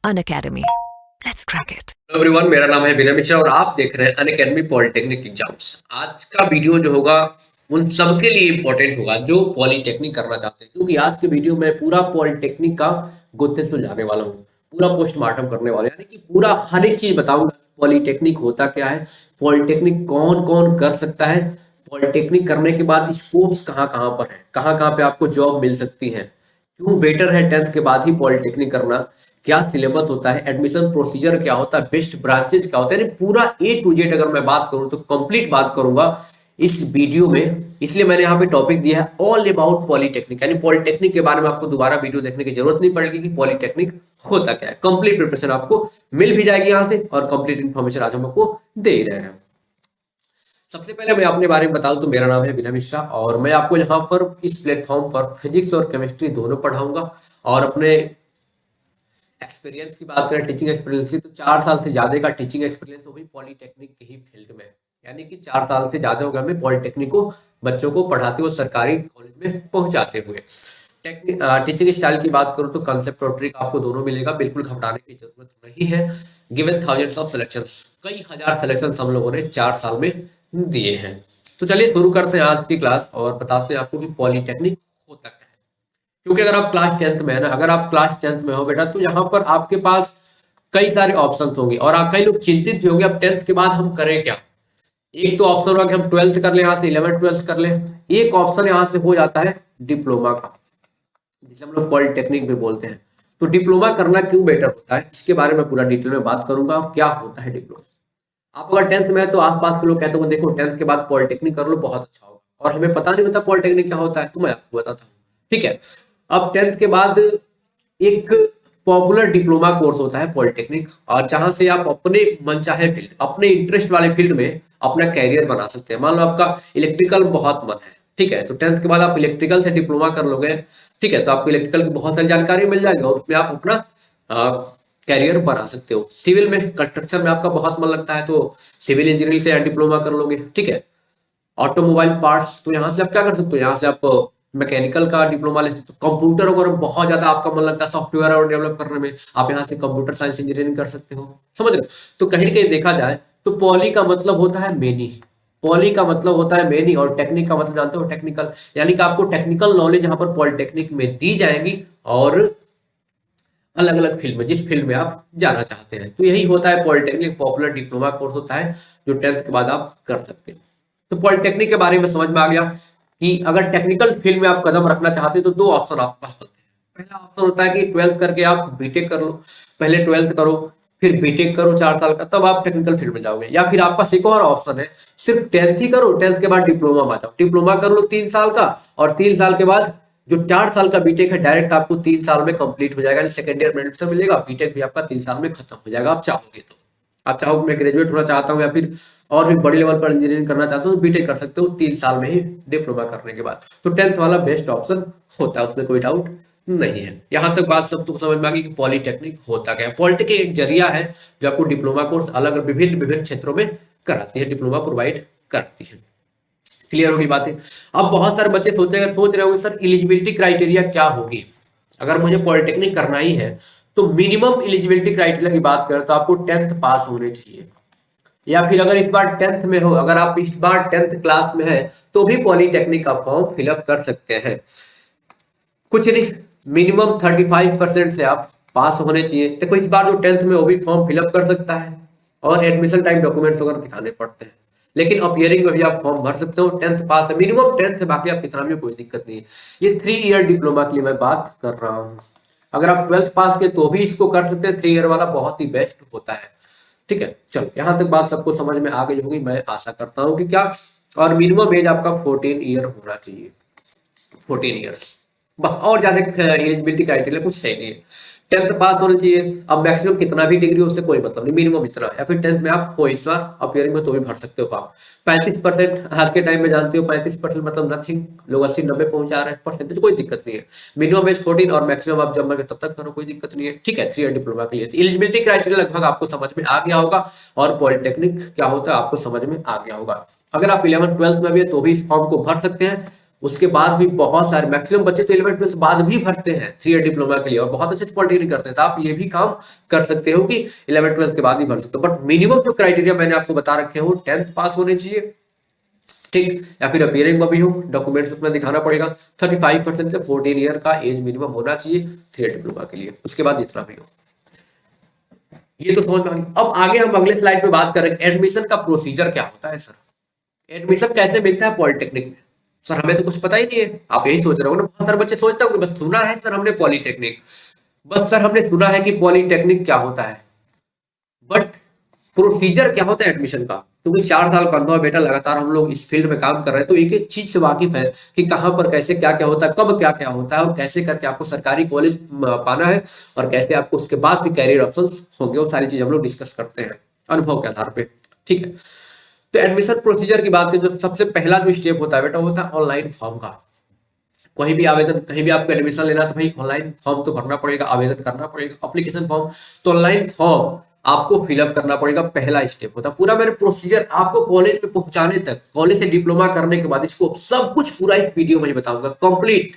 Unacademy. Let's crack it. Hello everyone, मेरा नाम है विनय मिश्रा और आप देख रहे हैं अनअकैडमी पॉलिटेक्निक एग्जाम्स। आज का वीडियो जो होगा उन सबके लिए इंपॉर्टेंट होगा जो पॉलिटेक्निक करना चाहते हैं, क्योंकि आज के वीडियो में पूरा पॉलिटेक्निक का गुत्थे सुलझाने वाला हूँ, पूरा पोस्टमार्टम करने वाला हूं, यानी कि पूरा हर एक चीज बताऊंगा। पॉलिटेक्निक होता क्या है, पॉलिटेक्निक कौन कौन कर सकता है, पॉलिटेक्निक करने के बाद स्कोप्स कहाँ कहाँ पर है, कहाँ कहाँ पे आपको जॉब मिल सकती है, क्यों बेटर है 10th के बाद ही पॉलिटेक्निक करना, क्या सिलेबस होता है, एडमिशन प्रोसीजर क्या होता है, बेस्ट ब्रांचेस क्या होता है, यानी पूरा ए टू जेड अगर मैं बात करूं तो कंप्लीट बात करूंगा इस वीडियो में। इसलिए मैंने यहाँ पे टॉपिक दिया है ऑल अबाउट पॉलिटेक्निक, यानी पॉलिटेक्निक के बारे में आपको दोबारा वीडियो देखने की जरूरत नहीं पड़ेगी कि पॉलिटेक्निक होता क्या है। कंप्लीट प्रिपरेशन आपको मिल भी जाएगी यहाँ से और कंप्लीट इन्फॉर्मेशन आज हम आपको दे ही रहे हैं। सबसे पहले मैं अपने बारे में बताऊं तो मेरा नाम है विनय मिश्रा और मैं आपको यहाँ पर इस प्लेटफॉर्म पर फिजिक्स और केमिस्ट्री दोनों पढ़ाऊंगा। और अपने एक्सपीरियंस की बात करें, टीचिंग एक्सपीरियंस की, तो 4 साल से ज्यादा का टीचिंग एक्सपीरियंस वो भी पॉलिटेक्निक के ही फील्ड में, यानी कि 4 साल से ज्यादा हो गया हमें पॉलिटेक्निक को बच्चों को पढ़ाते हुए, सरकारी कॉलेज में पहुंचाते हुए। टीचिंग स्टाइल की बात करूं तो कंसेप्ट और ट्रिक आपको दोनों मिलेगा, बिल्कुल घबराने की जरूरत नहीं है। गिवन थाउजेंड्स ऑफ सिलेक्शंस, कई हजार सिलेक्शंस हम लोगों ने 4 साल में दिए हैं। तो चलिए शुरू करते हैं आज की क्लास और बताते हैं आपको कि पॉलिटेक्निक होता क्या है। क्योंकि अगर आप क्लास 10th में है ना, अगर आप क्लास 10th में हो बेटा, तो यहाँ पर आपके पास कई सारे ऑप्शन होंगे और आप कई लोग चिंतित भी होंगे अब 10th के बाद हम करें क्या। एक तो ऑप्शन होगा कि हम 12th कर लें, यहाँ से 11th 12th कर लें। एक ऑप्शन यहाँ से हो जाता है डिप्लोमा का, जिसे हम लोग पॉलिटेक्निक भी बोलते हैं। तो डिप्लोमा करना क्यों बेटर होता है, इसके बारे में पूरा डिटेल में बात करूंगा और क्या होता है डिप्लोमा। आप अगर 10th में है तो आसपास के लोग कहते हो देखो 10th के बाद पॉलिटेक्निक कर लो बहुत अच्छा होगा, और हमें पता नहीं होता पॉलिटेक्निक क्या होता है, तो मैं आपको बताता हूँ। ठीक है, अब 10th के बाद एक पॉपुलर डिप्लोमा कोर्स होता है पॉलिटेक्निक, और जहां से आप अपने मनचाहे फील्ड, अपने इंटरेस्ट वाले फील्ड में अपना कैरियर बना सकते हैं। मान लो आपका इलेक्ट्रिकल बहुत मन है, ठीक है, तो 10th के बाद आप इलेक्ट्रिकल से डिप्लोमा कर लोगे, ठीक है, तो आपको इलेक्ट्रिकल की बहुत सारी जानकारी मिल जाएगी और उसमें आप अपना कैरियर बना सकते हो। सिविल में, कंस्ट्रक्शन में आपका बहुत मन लगता है तो सिविल इंजीनियरिंग से डिप्लोमा कर लोगे, ठीक है। ऑटोमोबाइल पार्ट्स, तो यहाँ से आप क्या कर सकते हो, यहाँ से आप मैकेनिकल का डिप्लोमा ले सकते हो। कंप्यूटर अगर बहुत ज्यादा आपका मन लगता है सॉफ्टवेयर और डेवलप करने में, आप यहाँ से कंप्यूटर साइंस इंजीनियरिंग कर सकते हो, समझ रहे हो। तो कहीं ना कहीं देखा जाए तो पॉली का मतलब होता है मेनी, पॉली का मतलब होता है मेनी, और टेक्निक का मतलब जानते हो टेक्निकल, यानी कि आपको टेक्निकल नॉलेज यहाँ पर पॉलिटेक्निक में दी जाएगी और अलग अलग फील्ड में, जिस फील्ड में आप जाना चाहते हैं। तो यही होता है पॉलिटेक्निक, पॉपुलर डिप्लोमा कोर्स होता है जो 10th के बाद आप कर सकते हैं। तो पॉलिटेक्निक के बारे में समझ में आ गया कि अगर टेक्निकल फील्ड में आप कदम रखना चाहते हैं तो 2 ऑप्शन आपके पास होते हैं। पहला ऑप्शन होता है कि 12th करके आप बीटेक कर लो, पहले 12th करो फिर बीटेक करो 4 साल का, तब आप टेक्निकल फील्ड में जाओगे। या फिर आपका एक और ऑप्शन है, सिर्फ 10th ही करो, 10th के बाद डिप्लोमा में जाओ, डिप्लोमा कर लो 3 साल का, और 3 साल के बाद जो 4 साल का बीटेक है डायरेक्ट आपको 3 साल में कंप्लीट हो जाएगा, सेकंड ईयर में एडमिशन मिलेगा, बीटेक भी आपका 3 साल में खत्म हो जाएगा। आप चाहोगे तो, आप चाहो मैं ग्रेजुएट होना चाहता हूँ या फिर और भी बड़े लेवल पर इंजीनियरिंग करना चाहता हूँ तो बीटेक कर सकते हो 3 साल में ही डिप्लोमा करने के बाद। तो 10th वाला बेस्ट ऑप्शन होता है, उसमें कोई डाउट नहीं है। यहाँ तक बात सब तो समझ में आ गई कि पॉलिटेक्निक होता क्या है। पॉलिटेक्निक एक जरिया है जो आपको डिप्लोमा कोर्स अलग विभिन्न विभिन्न क्षेत्रों में कराती है, डिप्लोमा प्रोवाइड करती है। क्लियर होगी बातें। अब बहुत सारे बच्चे सोच रहे होंगे सर एलिजिबिलिटी क्राइटेरिया क्या होगी, अगर मुझे पॉलिटेक्निक करना ही है तो मिनिमम एलिजिबिलिटी क्राइटेरिया की बात करें तो आपको 10th पास होने चाहिए, या फिर अगर इस बार 10th में हो, अगर आप इस बार 10th क्लास में है तो भी पॉलिटेक्निक का फॉर्म फिलअप कर सकते हैं। कुछ नहीं, मिनिमम 35% से आप पास होने चाहिए। देखो इस बार जो 10th में वो भी फॉर्म फिलअप कर सकता है और एडमिशन टाइम डॉक्यूमेंट वगैरह दिखाने पड़ते हैं, लेकिन अपीयरिंग में भी आप फॉर्म भर सकते हो। 10th पास है, मिनिमम 10th है, बाकी आप कितना भी कोई दिक्कत नहीं है। ये 3 ईयर डिप्लोमा की मैं बात कर रहा हूँ। अगर आप 12th पास के तो भी इसको कर सकते हैं, 3 ईयर वाला बहुत ही बेस्ट होता है। ठीक है, चलो यहाँ तक बात सबको समझ में आ गई होगी, मैं आशा करता हूँ कि क्या। और मिनिमम एज आपका 14 ईयर होना चाहिए, 14 ईयर्स बस, और ज्यादा एलिजिबिलिटी क्राइटेरिया कुछ है नहीं है। 10th पास होना चाहिए। अब मैक्सिमम कितना भी डिग्री उससे कोई मतलब नहीं, मिनिमम इतना। या फिर 10th में आप कोई सा अपीयरिंग में तो भी भर सकते हो फॉर्म। 35% आज के टाइम में जानते हो 35% मतलब नथिंग, लोग 80-90 पहुंच जा रहे हैं परसेंटेज, कोई दिक्कत नहीं है। मिनिमम एज 14 और मैक्सिमम आप जब तब तक करो, कोई दिक्कत नहीं है। ठीक है, 3 ईयर डिप्लोमा के लिए एलिजिबिलिटी क्राइटेरिया लगभग आपको समझ में आ गया होगा और पॉलिटेक्निक क्या होता है आपको समझ में आ गया होगा। अगर आप 11th 12th में भी है तो भी इस फॉर्म को भर सकते हैं, उसके बाद भी बहुत सारे मैक्सिमम बच्चे तो 11 12 बाद भी भरते हैं 3 ईयर डिप्लोमा के लिए और बहुत अच्छे से पॉलिटेक्निक करते हैं। तो आप ये भी काम कर सकते हो कि 11 12 के बाद भी भर सकते हो, बट मिनिमम जो क्राइटेरिया मैंने आपको बता रखे हैं वो 10th पास होने चाहिए, ठीक, या फिर अपीयरिंग में भी हो, डॉक्यूमेंट्स उसमें दिखाना पड़ेगा, 35% से 14 ईयर का एज मिनिमम होना चाहिए 3 ईयर डिप्लोमा के लिए, उसके बाद जितना भी हो। ये तो समझ में आ गया। अब आगे हम अगले स्लाइड पे बात करेंगे एडमिशन का प्रोसीजर क्या होता है। सर एडमिशन कैसे मिलता है पॉलिटेक्निक में? सर हमें तो कुछ पता ही नहीं है, आप यही सोच रहे हो ना, बहुत सारे बच्चे सोचते होंगे बस सुना है सर हमने पॉलिटेक्निक, बस सर हमने सुना है कि पॉलिटेक्निक क्या होता है, बट प्रोसीजर क्या होता है एडमिशन का? क्योंकि 4 साल का अनुभव बेटा, लगातार हम लोग इस फील्ड में काम कर रहे हैं तो एक एक चीज से वाकिफ है कि कहां पर कैसे क्या क्या होता है, कब क्या क्या होता है और कैसे करके आपको सरकारी कॉलेज पाना है और कैसे आपको उसके बाद भी कैरियर ऑप्शंस होंगे, वो सारी चीज हम लोग डिस्कस करते हैं अनुभव के आधार पे, ठीक है। तो एडमिशन प्रोसीजर की बात करें तो सबसे पहला जो स्टेप होता है बेटा वो होता है ऑनलाइन फॉर्म का। कोई भी आवेदन, कहीं भी आपको एडमिशन लेना तो भाई ऑनलाइन फॉर्म तो भरना पड़ेगा, आवेदन करना पड़ेगा, एप्लीकेशन फॉर्म। तो ऑनलाइन फॉर्म आपको फिलअप करना पड़ेगा, पहला स्टेप होता है। पूरा मेरे प्रोसीजर आपको कॉलेज में पहुंचाने तक, कॉलेज से डिप्लोमा करने के बाद इसको सब कुछ पूरा इस वीडियो में ही बताऊंगा, कंप्लीट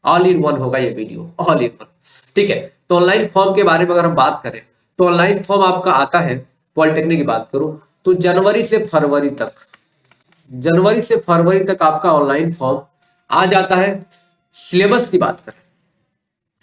ऑल इन वन होगा ये वीडियो, ऑल इन वन, ठीक है। तो ऑनलाइन फॉर्म के बारे में अगर हम बात करें तो ऑनलाइन फॉर्म आपका आता है, पॉलिटेक्निक की बात करूं तो जनवरी से फरवरी तक, जनवरी से फरवरी तक आपका ऑनलाइन फॉर्म आ जाता है। सिलेबस की बात करें,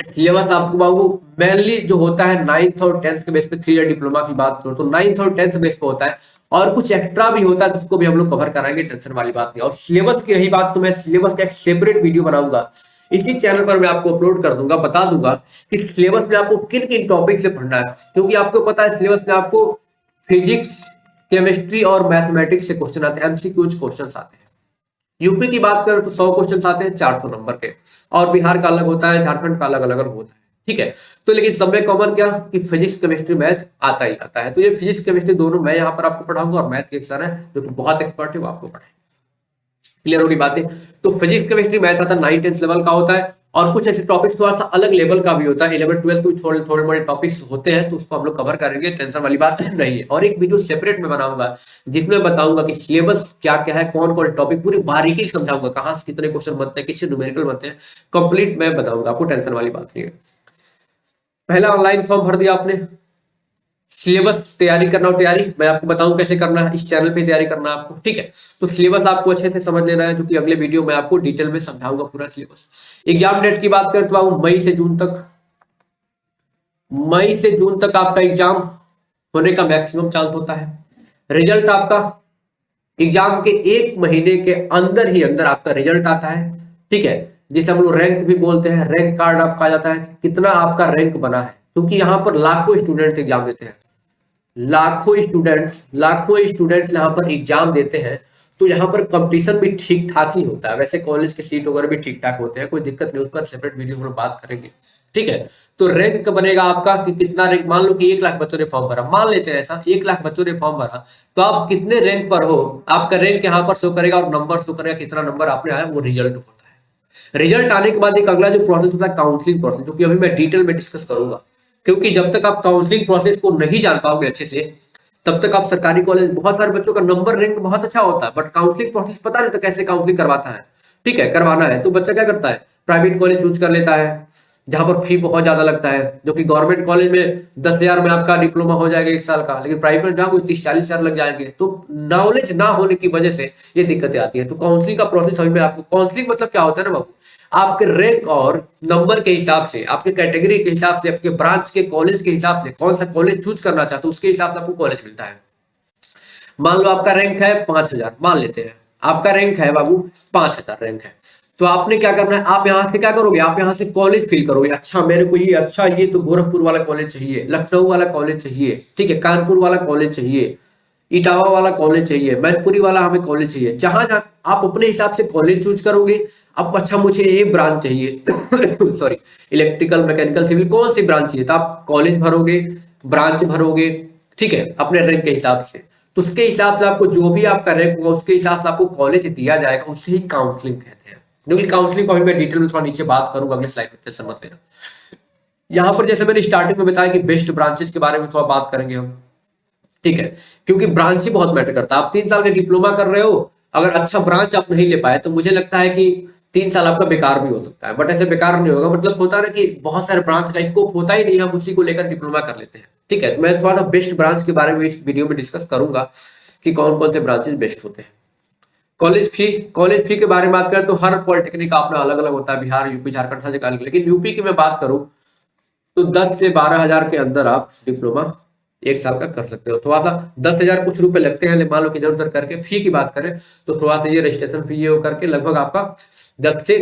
सिलेबस आपको बाबू मेनली जो होता है 9th और 10th के बेस पे, 3 ईयर डिप्लोमा की बात करो तो 9th और 10th बेस पे होता है, और कुछ एक्स्ट्रा भी होता है जिसको भी हम लोग कवर कराएंगे, टेंशन वाली बात नहीं। और सिलेबस की रही बात तो मैं सिलेबस का एक सेपरेट वीडियो बनाऊंगा, इसी चैनल पर मैं आपको अपलोड कर दूंगा, बता दूंगा कि सिलेबस में आपको किन किन टॉपिक से पढ़ना है, क्योंकि आपको पता है सिलेबस में आपको फिजिक्स, केमिस्ट्री और मैथमेटिक्स से क्वेश्चन आते हैं, एमसीक्यूज क्वेश्चन आते हैं। यूपी की बात करें तो 100 क्वेश्चन आते हैं 400 नंबर के, और बिहार का अलग होता है, झारखंड का अलग अलग होता है, ठीक है। तो लेकिन सब में कॉमन क्या कि फिजिक्स केमिस्ट्री मैथ आता ही आता है। तो ये फिजिक्स केमिस्ट्री दोनों मैं यहाँ पर आपको पढ़ाऊंगा, और मैथ के एक सर है जो कि बहुत एक्सपर्ट है वो आपको पढ़ाएंगे, क्लियर होगी बातें। तो फिजिक्स केमिस्ट्री मैथ आता है 9th-10th लेवल का होता है, और कुछ ऐसे टॉपिक थोड़ा सा अलग लेवल का भी होता है, 11th 12th को थोड़े थोड़े बड़े टॉपिक्स होते हैं तो उसको हम लोग कवर करेंगे, टेंशन वाली बात नहीं है। और एक वीडियो सेपरेट में बनाऊंगा जिसमें बताऊंगा कि सिलेबस क्या क्या है, कौन कौन टॉपिक पूरी बारीकी से समझाऊंगा, कहां से कितने क्वेश्चन बनते हैं, किससे न्यूमेरिकल बनते हैं, कंप्लीट मैं बताऊंगा आपको, टेंशन वाली बात नहीं है। पहला ऑनलाइन फॉर्म भर दिया आपने, सिलेबस तैयारी करना हो, तैयारी मैं आपको बताऊं कैसे करना है, इस चैनल पे तैयारी करना है आपको, ठीक है। तो सिलेबस आपको अच्छे से समझ लेना है, जो कि अगले वीडियो में आपको डिटेल में समझाऊंगा पूरा सिलेबस। एग्जाम डेट की बात करें तो आपको मई से जून तक, मई से जून तक आपका एग्जाम होने का मैक्सिमम चांस होता है। रिजल्ट आपका एग्जाम के 1 महीने के अंदर ही अंदर आपका रिजल्ट आता है, ठीक है, जिसे हम लोग रैंक भी बोलते हैं, रैंक कार्ड आपका आ जाता है, कितना आपका रैंक बना है, क्योंकि यहाँ पर लाखों स्टूडेंट एग्जाम देते हैं, लाखों स्टूडेंट्स यहाँ पर एग्जाम देते हैं, तो यहाँ पर कंपटीशन भी ठीक ठाक ही होता है। वैसे कॉलेज के सीट वगैरह भी ठीक ठाक होते हैं, कोई दिक्कत नहीं, उस पर सेपरेट वीडियो हम लोग बात करेंगे, ठीक है। तो रैंक बनेगा आपका कि कितना रैंक, मान लो कि 1 लाख बच्चों ने फॉर्म भरा, मान लेते हैं ऐसा 1 लाख बच्चों ने फॉर्म भरा, तो आप कितने रैंक पर हो, आपका रैंक यहाँ पर शो करेगा और नंबर शो करेगा, कितना नंबर आपने आया, वो रिजल्ट होता है। रिजल्ट आने के बाद एक अगला जो प्रोसेस होता है काउंसलिंग प्रोसेस, जो कि अभी मैं डिटेल में डिस्कस करूंगा, क्योंकि जब तक आप काउंसलिंग प्रोसेस को नहीं जान पाओगे अच्छे से तब तक आप सरकारी कॉलेज, बहुत सारे बच्चों का नंबर रैंक बहुत अच्छा होता है, बट काउंसलिंग प्रोसेस पता नहीं तो कैसे काउंसलिंग करवाता है, ठीक है, करवाना है तो बच्चा क्या करता है, प्राइवेट कॉलेज चूज कर लेता है जहां पर फी बहुत ज्यादा लगता है, जो कि गवर्नमेंट कॉलेज में 10,000 में आपका डिप्लोमा हो जाएगा 1 साल का, लेकिन प्राइवेट में जाओगे 30-40 हजार लग जाएंगे। तो नॉलेज ना होने की वजह से ये दिक्कतें आती है। तो काउंसलिंग का प्रोसेस अभी मैं आपको, काउंसलिंग मतलब क्या होता है ना बाबू, आपके रैंक और नंबर के हिसाब से, आपके कैटेगरी के हिसाब से, आपके ब्रांच के कॉलेज के हिसाब से, कौन सा कॉलेज चूज करना चाहते हो उसके हिसाब से आपको कॉलेज मिलता है। मान लो आपका रैंक है 5,000, मान लेते हैं आपका रैंक है बाबू 5,000 रैंक है, तो आपने क्या करना है, आप यहाँ से क्या करोगे, आप यहाँ से कॉलेज फिल करोगे, अच्छा मेरे को ये, अच्छा ये तो गोरखपुर वाला कॉलेज चाहिए, लखनऊ वाला कॉलेज चाहिए, ठीक है, कानपुर वाला कॉलेज चाहिए, इटावा वाला कॉलेज चाहिए, मैनपुरी वाला हमें कॉलेज चाहिए, जहां जहां आप अपने हिसाब से कॉलेज चूज करोगे। अब अच्छा मुझे ये ब्रांच चाहिए सॉरी, इलेक्ट्रिकल, मैकेनिकल, सिविल, कौन सी ब्रांच चाहिए, तो आप कॉलेज भरोगे, ब्रांच भरोगे, ठीक है, अपने रैंक के हिसाब से। तो उसके हिसाब से आपको जो भी आपका रैंक होगा उसके हिसाब से आपको कॉलेज दिया जाएगा, उससे ही काउंसलिंग कहते हैं। क्योंकि काउंसलिंग को अभी मैं डिटेल में थोड़ा नीचे बात करूंगा अगले स्लाइड में, समझ लेना। यहाँ पर जैसे मैंने स्टार्टिंग में बताया कि बेस्ट ब्रांचेस के बारे में थोड़ा बात करेंगे हम, ठीक है, क्योंकि ब्रांच ही बहुत मैटर करता है। आप 3 साल का डिप्लोमा कर रहे हो अगर अच्छा ब्रांच आप नहीं ले पाए तो मुझे लगता है कि 3 साल आपका बेकार भी हो सकता है, बट ऐसे बेकार नहीं होगा। मतलब होता है ना कि बहुत सारे ब्रांच का स्कोप होता ही नहीं, हम उसी को लेकर डिप्लोमा कर लेते हैं। ठीक है, तो मैं थोड़ा सा बेस्ट ब्रांच के बारे में इस वीडियो में डिस्कस करूंगा कि कौन कौन से ब्रांचेस बेस्ट होते हैं। कॉलेज फी के बारे में बात करें तो हर पॉलिटेक्निक का अपना अलग अलग होता है, बिहार, यूपी, झारखंड, हर जगह अलग। लेकिन यूपी की मैं बात करूं तो 10 से 12 हजार के अंदर आप डिप्लोमा 1 साल का कर सकते हो। थोड़ा सा 10 हजार कुछ रुपए लगते हैं, मान लो कि इधर उधर करके फी की बात करें तो थोड़ा सा ये रजिस्ट्रेशन फी ये करके लगभग आपका 10 से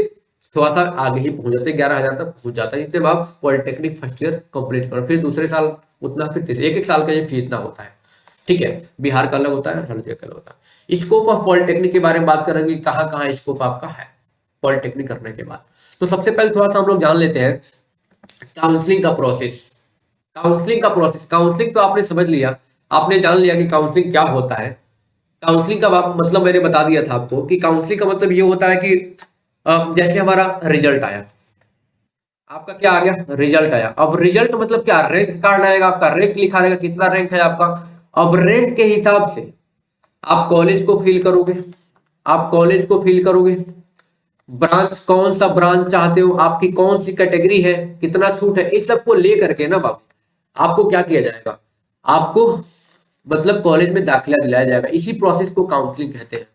थोड़ा सा आगे ही पहुंच जाते हैं, 11 हजार तक पहुंच जाता है। जितने आप पॉलिटेक्निक फर्स्ट ईयर कंप्लीट करो, फिर दूसरे साल उतना, फिर तीसरे, एक एक साल का ये फी इतना होता है। ठीक है, बिहार का अलग होता है, हर जगह का अलग होता है। स्कोप ऑफ पॉलिटेक्निक के बारे में बात करेंगे, कहाँ कहाँ स्कोप आपका है पॉलिटेक्निक करने के बाद। तो सबसे पहले थोड़ा सा हम लोग जान लेते हैं काउंसलिंग का प्रोसेस। काउंसलिंग तो आपने समझ लिया, आपने जान लिया कि काउंसलिंग क्या होता है। काउंसलिंग का मतलब मैंने बता दिया था आपको कि काउंसलिंग का मतलब ये होता है कि जैसे हमारा रिजल्ट आया, आपका क्या आ गया, रिजल्ट आया। अब रिजल्ट मतलब क्या, रैंक कार्ड आएगा, आपका रैंक लिखा रहेगा, कितना रैंक है आपका। अब रैंक के हिसाब से आप कॉलेज को फिल करोगे, ब्रांच कौन सा ब्रांच चाहते हो, आपकी कौन सी कैटेगरी है, कितना छूट है, इस सबको ले करके ना बाबू आपको क्या किया जाएगा, आपको मतलब कॉलेज में दाखिला दिलाया जाएगा। इसी प्रोसेस को काउंसलिंग कहते हैं।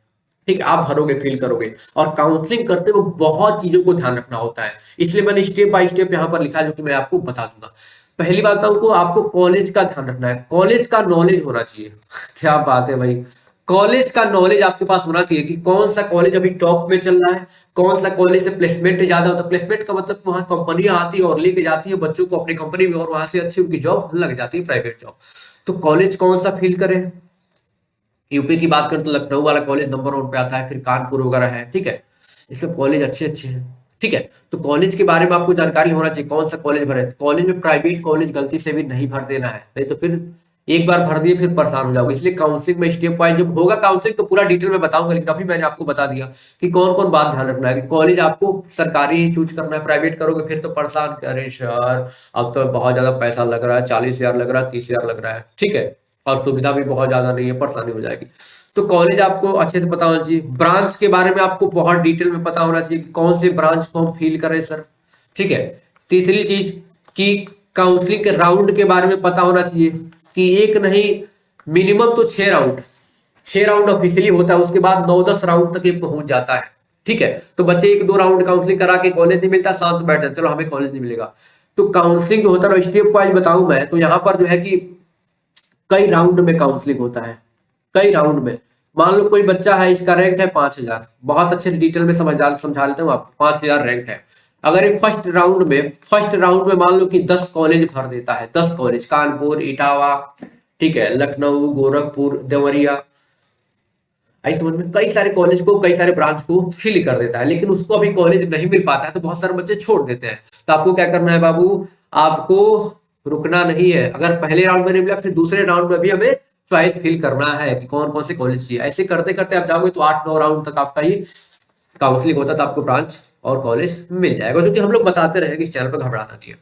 ठीक है, आप भरोगे, फील करोगे, और काउंसलिंग करते हुए बहुत चीजों को ध्यान रखना होता है, इसलिए मैंने स्टेप बाय स्टेप यहाँ पर लिखा है जो कि मैं आपको बता दूंगा। पहली बात आपको कॉलेज का ध्यान रखना है, कॉलेज का नॉलेज होना चाहिए। क्या बात है भाई, कॉलेज का नॉलेज आपके पास होना चाहिए कि कौन सा कॉलेज अभी टॉप में चल रहा है, कौन सा कॉलेज से प्लेसमेंट ज्यादा होता है। प्लेसमेंट का मतलब वहां कंपनियां आती है और लेके जाती है बच्चों को अपनी कंपनी में, और वहां से अच्छी उनकी जॉब लग जाती है, प्राइवेट जॉब। तो कॉलेज कौन सा फील करें, यूपी की बात करें तो लखनऊ वाला कॉलेज नंबर 1 पे आता है, फिर कानपुर वगैरह है। ठीक है, ये सब कॉलेज अच्छे अच्छे हैं। ठीक है, तो कॉलेज के बारे में आपको जानकारी होना चाहिए, कौन सा कॉलेज भरे। कॉलेज में प्राइवेट कॉलेज गलती से भी नहीं भर देना है, नहीं तो फिर एक बार भर दिए फिर परेशान हो जाओगे। इसलिए काउंसलिंग में स्टेप वाइज जब होगा काउंसलिंग तो पूरा डिटेल में बताऊंगा, लेकिन अभी मैंने आपको बता दिया कि कौन कौन बात ध्यान रखना है कि कॉलेज आपको सरकारी ही चूज करना है, प्राइवेट करोगे फिर तो परेशान, अरे सर अब तो बहुत ज्यादा पैसा लग रहा है, 40 हजार लग रहा है, 30 हजार लग रहा है। ठीक है, और सुविधा भी बहुत ज्यादा नहीं है, परेशानी हो जाएगी। तो कॉलेज आपको अच्छे से पता होना चाहिए। ब्रांच के बारे में आपको बहुत डिटेल में पता होना चाहिए कि कौन से ब्रांच को हम फील करें सर। ठीक है, तीसरी चीज कि काउंसलिंग के राउंड के बारे में पता होना चाहिए कि एक नहीं मिनिमम तो 6 राउंड ऑफिशियली होता है, उसके बाद 9-10 राउंड तक ये पहुंच जाता है। ठीक है, तो बच्चे 1-2 राउंड काउंसलिंग करा के कॉलेज नहीं मिलता, शांत बैठ जाते, चलो हमें कॉलेज नहीं मिलेगा। तो काउंसलिंग जो होता है स्टेप वाइज बताऊं मैं, तो यहाँ पर जो है कि कई राउंड में काउंसलिंग होता है, कई राउंड में। मान लो कोई बच्चा है, इसका रैंक है 5,000, बहुत अच्छे डिटेल में समझा लेता हूँ आपको। 5,000 रैंक है, अगर ये फर्स्ट राउंड में मान लो कि 10 कॉलेज भर देता है, 10 कॉलेज, कानपुर, इटावा, ठीक है, लखनऊ, गोरखपुर, देवरिया, आई समझ में, कई सारे कॉलेज को, कई सारे ब्रांच को फिल कर देता है, लेकिन उसको अभी कॉलेज नहीं मिल पाता है तो बहुत सारे बच्चे छोड़ देते हैं। तो आपको क्या करना है बाबू, आपको रुकना नहीं है। अगर पहले राउंड में नहीं मिला, फिर दूसरे राउंड में भी हमें चॉइस फिल करना है कि कौन कौन से कॉलेज चाहिए। ऐसे करते करते आप जाओगे तो 8-9 राउंड तक आपका ये काउंसलिंग होता है, तो आपको ब्रांच और कॉलेज मिल जाएगा, जो कि हम लोग बताते रहेंगे इस चैनल पर, घबराना नहीं है।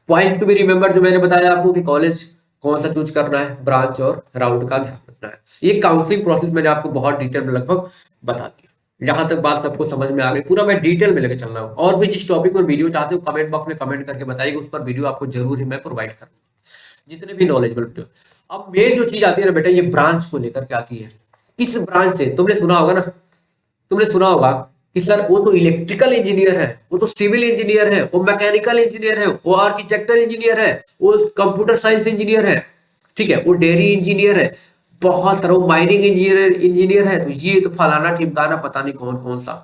पॉइंट टू बी रिमेंबर जो मैंने बताया आपको कि कॉलेज कौन सा चूज करना है, ब्रांच और राउंड का ध्यान रखना है। ये काउंसलिंग प्रोसेस मैंने आपको बहुत डिटेल में लगभग बता दिया। जहां तक बात सबको समझ में आ गई, पूरा मैं डिटेल में लेकर चल रहा हूँ। और भी जिस टॉपिक पर वीडियो चाहते हो कमेंट बॉक्स में कमेंट करके बताइएगा, उस पर वीडियो आपको जरूर ही मैं प्रोवाइड करूंगा, जितने भी नॉलेजेबल वीडियो। अब मेन जो चीज आती है ना बेटा, ये ब्रांच को लेकर के आती है। किस ब्रांच से, तुमने सुना होगा कि सर वो तो इलेक्ट्रिकल इंजीनियर है, वो तो सिविल इंजीनियर है, वो मैकेनिकल इंजीनियर है, वो आर्किटेक्चरल इंजीनियर है, वो कंप्यूटर साइंस इंजीनियर है, ठीक है, वो डेयरी इंजीनियर है, बहुत तरह माइनिंग इंजीनियर है, तो ये तो फलाना ठिमकाना पता नहीं कौन कौन सा,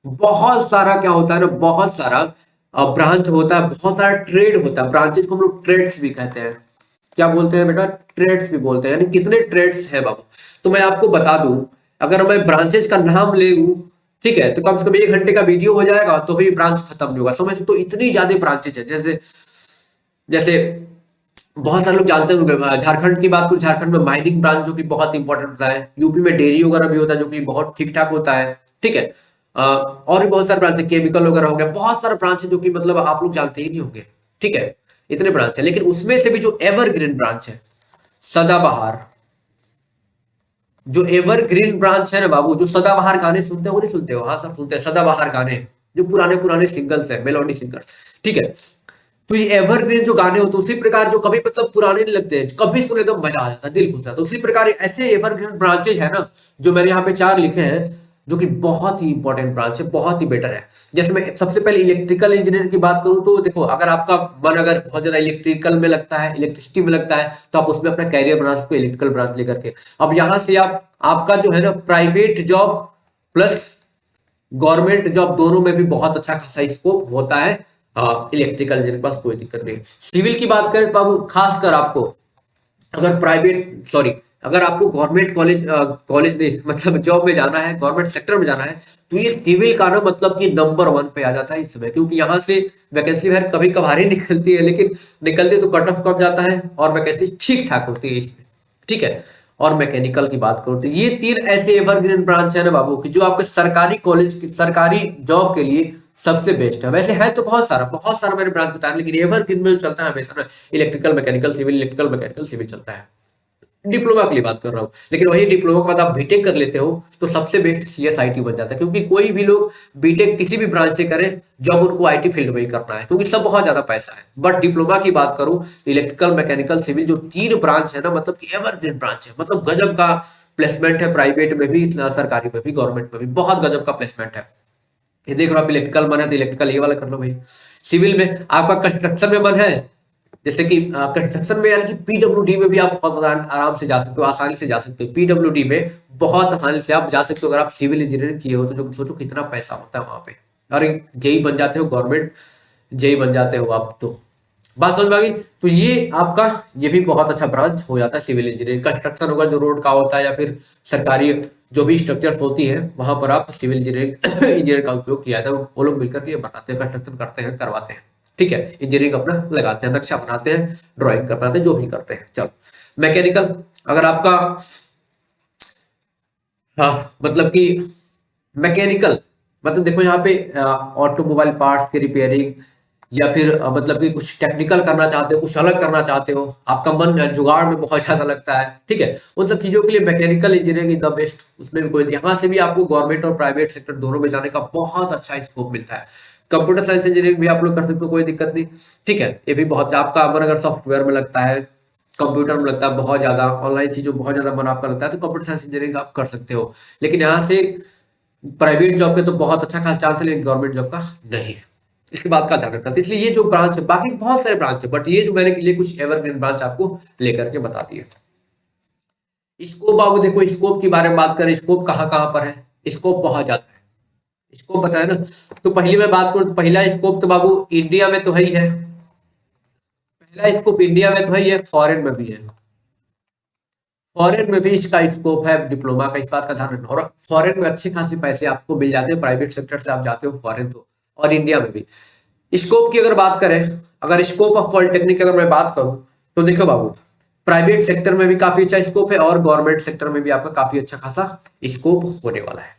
बहुत सारा क्या होता है ना, बहुत सारा ब्रांच होता है, बहुत सारा ट्रेड होता है। ब्रांचेज को हम लोग ट्रेड्स भी कहते हैं। क्या बोलते हैं बेटा, ट्रेड्स भी बोलते हैं। यानी कितने ट्रेड्स है बाबू, तो मैं आपको बता दूं, अगर मैं ब्रांचेज का नाम ले लूं, ठीक है, तो कम से कम 1 घंटे का वीडियो हो जाएगा तो भी ब्रांच खत्म नहीं होगा, समझ। तो इतनी ज्यादा ब्रांचेज है, जैसे जैसे बहुत सारे लोग जानते होंगे, झारखंड की बात करूं, झारखंड में माइनिंग ब्रांच जो कि बहुत इंपॉर्टेंट होता है, यूपी में डेयरी वगैरह भी होता है जो कि बहुत ठीक ठाक होता है, ठीक है। और भी बहुत सारे ब्रांच है, केमिकल वगैरह हो गया, बहुत सारे ब्रांच है जो कि मतलब आप लोग जानते ही नहीं होंगे, ठीक है, इतने ब्रांच है। लेकिन उसमें से भी जो एवरग्रीन ब्रांच है, सदाबहार, जो एवरग्रीन ब्रांच है ना बाबू, जो सदाबहार गाने सुनते हो नहीं सुनते हो? हाँ सब सुनते हैं सदाबहार गाने, जो पुराने पुराने सिंगल्स है, मेलोडी सिंगर्स, ठीक है। तो ये एवरग्रीन जो गाने होते हैं उसी प्रकार जो कभी मतलब पुराने नहीं लगते हैं, कभी सुने तो मजा आ जाता है, दिल खुश हो जाता है, उसी प्रकार ऐसे एवरग्रीन ब्रांचेज है ना, जो मैंने यहाँ पे 4 लिखे हैं, जो कि बहुत ही इंपॉर्टेंट ब्रांच है, बहुत ही बेटर है। जैसे मैं सबसे पहले इलेक्ट्रिकल इंजीनियर की बात करूं तो देखो, अगर आपका मन अगर बहुत ज्यादा इलेक्ट्रिकल में लगता है, इलेक्ट्रिसिटी में लगता है, तो आप उसमें अपना कैरियर बना सकते हो इलेक्ट्रिकल ब्रांच लेकर के। अब यहाँ से आप आपका जो है ना private job plus government job दोनों में भी बहुत अच्छा खासा स्कोप होता है। इलेक्ट्रिकल इंजीनियर के पास कोई दिक्कत नहीं। सिविल की बात करें तो बाबू खासकर आपको अगर प्राइवेट सॉरी अगर आपको गवर्नमेंट कॉलेज में मतलब जॉब में जाना है, गवर्नमेंट सेक्टर में जाना है, तो ये सिविल का ना मतलब कि नंबर 1 पे आ जाता है इस समय, क्योंकि यहाँ से वैकेंसी खैर कभी कभार ही निकलती है, लेकिन निकलती तो कट ऑफ कम जाता है और वैकेंसी ठीक ठाक होती है इसमें, ठीक है। और मैकेनिकल की बात करूं तो ये 3 ऐसे एवरग्रीन ब्रांच है ना बाबू कि जो आपके सरकारी कॉलेज की सरकारी जॉब के लिए सबसे बेस्ट है। वैसे है तो बहुत सारा मैंने ब्रांच बताया, लेकिन एवरग्रीन में जो चलता है हमेशा ना electrical mechanical civil, electrical mechanical civil चलता है। डिप्लोमा के लिए बात कर रहा हूँ, लेकिन वही डिप्लोमा के बाद आप बीटेक कर लेते हो तो सबसे बेस्ट सीएसआईटी बन जाता है, क्योंकि कोई भी लोग बीटेक किसी भी ब्रांच से करें, जब उनको आईटी फील्ड में ही करना है, क्योंकि सब बहुत ज्यादा पैसा है। बट डिप्लोमा की बात करूं, इलेक्ट्रिकल मैकेनिकल सिविल जो 3 ब्रांच है ना, मतलब कि एवरग्रीन ब्रांच है, मतलब गजब का प्लेसमेंट है, प्राइवेट में भी सरकारी में भी गवर्नमेंट में भी बहुत गजब का प्लेसमेंट है। ये देख रहे हो आप इलेक्ट्रिकल मन है तो इलेक्ट्रिकल ये वाला कर लो भाई। सिविल में आपका कंस्ट्रक्शन में मन है, जैसे कि कंस्ट्रक्शन में यानी कि पीडब्ल्यूडी में भी आप बहुत आराम से जा सकते हो, आसानी से जा सकते हो। पीडब्ल्यूडी में बहुत आसानी से आप जा सकते हो अगर आप सिविल इंजीनियरिंग किए हो तो। जो सोचो कितना पैसा होता है वहां पे, और जेई बन जाते हो, गवर्नमेंट जेई बन जाते हो आप तो। बात समझ में आ गई? तो ये आपका ये भी बहुत अच्छा ब्रांच हो जाता है सिविल इंजीनियरिंग। कंस्ट्रक्शन होगा जो रोड का होता है या फिर सरकारी जो भी स्ट्रक्चर होती है वहां पर आप सिविल इंजीनियरिंग इंजीनियर का उपयोग किया जाता है। वो लोग मिलकर के बनाते हैं, कंस्ट्रक्शन करते हैं, करवाते हैं, ठीक है। इंजीनियरिंग अपना लगाते हैं, नक्शा बनाते हैं, ड्राइंग करवाते हैं, जो भी करते हैं। चलो मैकेनिकल अगर आपका हाँ मतलब कि मैकेनिकल मतलब देखो यहाँ पे ऑटोमोबाइल पार्ट की रिपेयरिंग या फिर मतलब कि कुछ टेक्निकल करना चाहते हो, कुछ अलग करना चाहते हो, आपका मन जुगाड़ में बहुत ज्यादा लगता है, ठीक है, उन सब चीजों के लिए mechanical engineering is the best. उसमें भी कोई यहाँ से भी आपको गवर्नमेंट और प्राइवेट सेक्टर दोनों में जाने का बहुत अच्छा स्कोप मिलता है। कंप्यूटर साइंस इंजीनियरिंग भी आप लोग कर सकते हो, कोई दिक्कत नहीं, ठीक है। ये भी बहुत आपका मन अगर सॉफ्टवेयर में लगता है, कंप्यूटर में लगता है बहुत ज्यादा, ऑनलाइन चीजों बहुत ज्यादा मन आपका लगता है, तो कंप्यूटर साइंस इंजीनियरिंग आप कर सकते हो। लेकिन यहाँ से प्राइवेट जॉब के तो बहुत अच्छा खासा चांस है, लेकिन गवर्नमेंट जॉब का नहीं। इसके बाद का ध्यान रखना। तो इसलिए ये जो ब्रांच है, बाकी बहुत सारे ब्रांच है, बट ये जो मैंने के लिए कुछ एवरग्रीन ब्रांच आपको लेकर के बता दिए। स्कोप बाबू देखो, स्कोप के बारे में बात करें, स्कोप कहाँ कहाँ पर है? स्कोप बहुत ज्यादा है, स्कोप बताया ना। तो पहली मैं बात करूं, पहला स्कोप तो बाबू इंडिया में तो है ही है, पहला स्कोप इंडिया में तो है ही है, फॉरेन में भी है। फॉरेन में भी इसका स्कोप है डिप्लोमा का, इस बात का ध्यान रखना। और फॉरेन में अच्छे खासे पैसे आपको मिल जाते हैं, प्राइवेट सेक्टर से आप जाते हो फॉरेन तो। और इंडिया में भी स्कोप की अगर बात करें, अगर स्कोप ऑफ पॉलिटेक्निक अगर मैं बात करूं तो देखो बाबू, प्राइवेट सेक्टर में भी काफी अच्छा स्कोप है और गवर्नमेंट सेक्टर में भी आपका काफी अच्छा खासा स्कोप होने वाला है।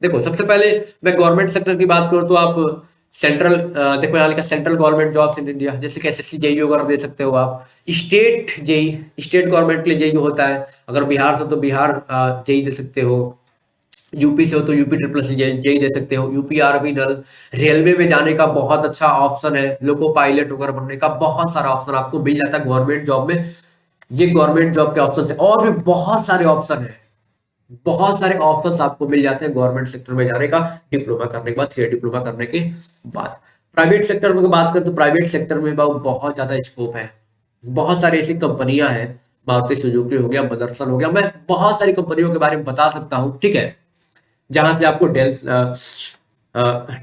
देखो सबसे पहले मैं गवर्नमेंट सेक्टर की बात करूं तो आप सेंट्रल देखो यहाँ लिखा central government jobs in India, जैसे कि एसएससी जेईई वगैरह दे सकते हो आप। स्टेट जेई, स्टेट गवर्नमेंट के लिए जेईई होता है, अगर बिहार से तो बिहार जेईई दे सकते हो, यूपी से हो तो यूपी ट्रिपल सी जेईई दे सकते हो, यूपी आर्मी नल। रेलवे में जाने का बहुत अच्छा ऑप्शन है, लोको पायलट वगैरह बनने का बहुत सारा ऑप्शन आपको मिल जाता है गवर्नमेंट जॉब में। ये गवर्नमेंट जॉब के ऑप्शन है, और भी बहुत सारे ऑप्शन है, बहुत सारे ऑप्शंस आपको मिल जाते हैं गवर्नमेंट सेक्टर में जाने का, डिप्लोमा करने के बाद, 3 डिप्लोमा करने के बाद। प्राइवेट सेक्टर में बात करें तो प्राइवेट सेक्टर में बहुत ज्यादा स्कोप है, बहुत सारी ऐसी कंपनियां हैं, मारुति सुजुकी हो गया, मदरसन हो गया, मैं बहुत सारी कंपनियों के बारे में बता सकता हूँ, ठीक है, जहां से आपको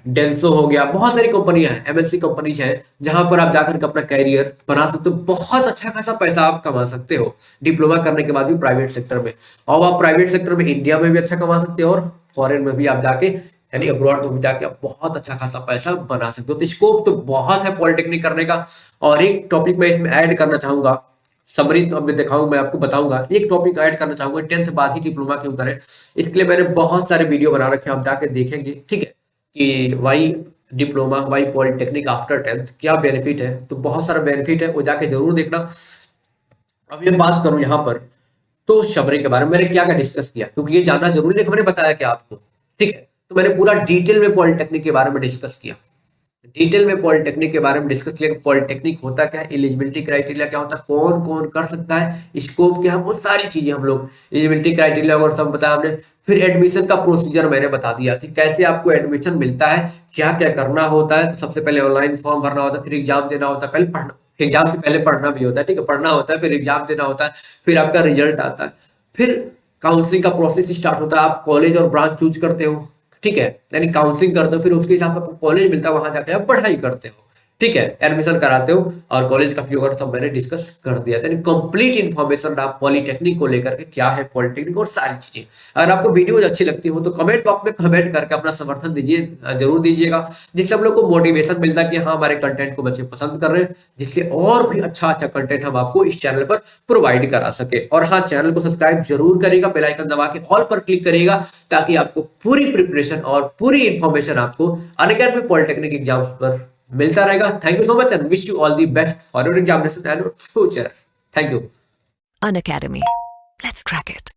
डेल्सो हो गया, बहुत सारी कंपनियां हैं, एमएनसी कंपनीज हैं, जहां पर आप जाकर के अपना कैरियर बना सकते हो, बहुत अच्छा खासा पैसा आप कमा सकते हो डिप्लोमा करने के बाद भी प्राइवेट सेक्टर में। और आप प्राइवेट सेक्टर में इंडिया में भी अच्छा कमा सकते हो और फॉरेन में भी आप जाके यानी अब्रॉड में भी जाके आप बहुत अच्छा खासा पैसा बना सकते हो। तो स्कोप तो बहुत है पॉलिटेक्निक करने का। और एक टॉपिक मैं इसमें ऐड करना चाहूंगा, समरी तो अब दिखाऊंगा, मैं आपको बताऊंगा, एक टॉपिक ऐड करना चाहूंगा, 10th बाद ही डिप्लोमा क्यों करें। इसके लिए मैंने बहुत सारे वीडियो बना रखे हैं, आप जाके देखेंगे, ठीक है, कि why diploma, why polytechnic after 10th, क्या बेनिफिट है। तो बहुत सारा बेनिफिट है, वो जाके जरूर देखना। अब ये बात करूं यहाँ पर तो शबरी के बारे में मैंने क्या क्या डिस्कस किया, क्योंकि ये जानना जरूरी है कि मैंने बताया क्या आपको, ठीक है। तो मैंने पूरा डिटेल में पॉलिटेक्निक के बारे में डिस्कस किया, डिटेल में पॉलिटेक्निक के बारे में डिस्कस किया कि पॉलिटेक्निक होता क्या है, एलिजिबिलिटी क्राइटेरिया क्या होता है, कौन कौन कर सकता है, स्कोप क्या है, वो सारी चीजें हम लोग एलिजिबिलिटी क्राइटेरिया और सब बताया हमने। फिर एडमिशन का प्रोसीजर मैंने बता दिया कि कैसे आपको एडमिशन मिलता है, क्या क्या करना होता है। तो सबसे पहले ऑनलाइन फॉर्म भरना होता है, फिर एग्जाम देना होता है, पहले पढ़ना, एग्जाम से पहले पढ़ना भी होता है, ठीक है, पढ़ना होता है, फिर एग्जाम देना होता है, फिर आपका रिजल्ट आता है, फिर काउंसलिंग का प्रोसेस स्टार्ट होता है, आप कॉलेज और ब्रांच चूज करते हो, ठीक है, यानी काउंसलिंग करते हो, फिर उसके हिसाब से आपको कॉलेज मिलता है, वहां जाके आप पढ़ाई करते हो, ठीक है, एडमिशन कराते हो, और कॉलेज का फी वगैरह सब मैंने डिस्कस कर दिया था। यानी कंप्लीट इन्फॉर्मेशन आप पॉलिटेक्निक को लेकर के, क्या है पॉलिटेक्निक और सारी चीजें। अगर आपको वीडियोज अच्छी लगती हो तो कमेंट बॉक्स में कमेंट करके अपना समर्थन दीजिए, जरूर दीजिएगा, जिससे हम लोग को मोटिवेशन मिलता है कि हाँ हमारे कंटेंट को बच्चे पसंद कर रहे हैं, जिससे और भी अच्छा अच्छा कंटेंट हम आपको इस चैनल पर प्रोवाइड करा सके। और हाँ, चैनल को सब्सक्राइब जरूर करिएगा, बेल आइकन दबा के ऑल पर क्लिक करिएगा, ताकि आपको पूरी प्रिपरेशन और पूरी इंफॉर्मेशन आपको अनअकैडमी पॉलिटेक्निक एग्जाम्स पर मिलता रहेगा। Thank you so much and wish you all the best for your examination and future. Thank you. Unacademy. Let's crack it.